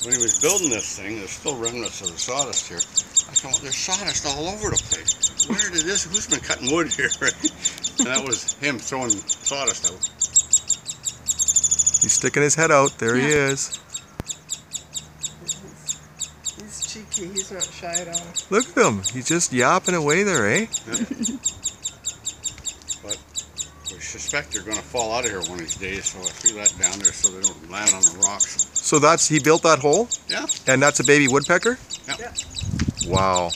when he was building this thing, there's still remnants of the sawdust here. I thought, there's sawdust all over the place. Where did this, who's been cutting wood here? And that was him throwing sawdust out. He's sticking his head out. There he is. He's cheeky. He's not shy at all. Look at him. He's just yapping away there, eh? Yeah. But we suspect they're going to fall out of here one of these days, so I threw that down there so they don't land on the rocks. So he built that hole? Yeah. And that's a baby woodpecker? Yeah. Yeah. Wow.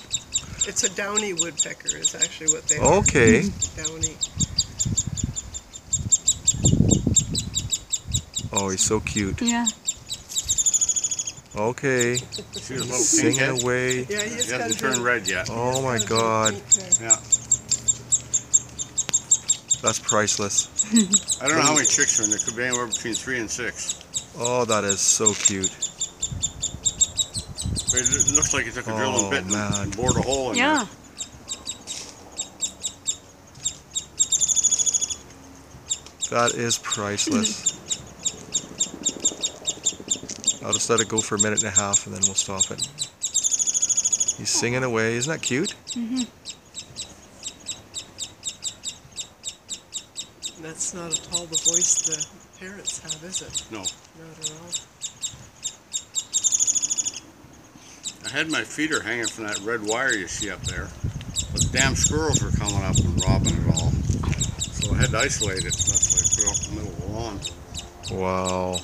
It's a Downy Woodpecker is actually what they are. Okay. Downy. Oh, he's so cute. Yeah. Okay. See his little pink Singing head? away. Yeah, He hasn't turned red yet. Oh my God. Yeah. That's priceless. I don't know how many chicks are in there. Could be anywhere between 3 and 6. Oh, that is so cute. But it looks like he took a drill and bit man. and bored a hole in Yeah. there. That is priceless. I'll just let it go for a minute and a half and then we'll stop it. He's singing away. Isn't that cute? Mm-hmm. That's not at all the voice the parrots have, is it? No. Not at all. I had my feeder hanging from that red wire you see up there. But the damn squirrels were coming up and robbing it all. So I had to isolate it. So that's why I put it up in the middle of the lawn. Wow.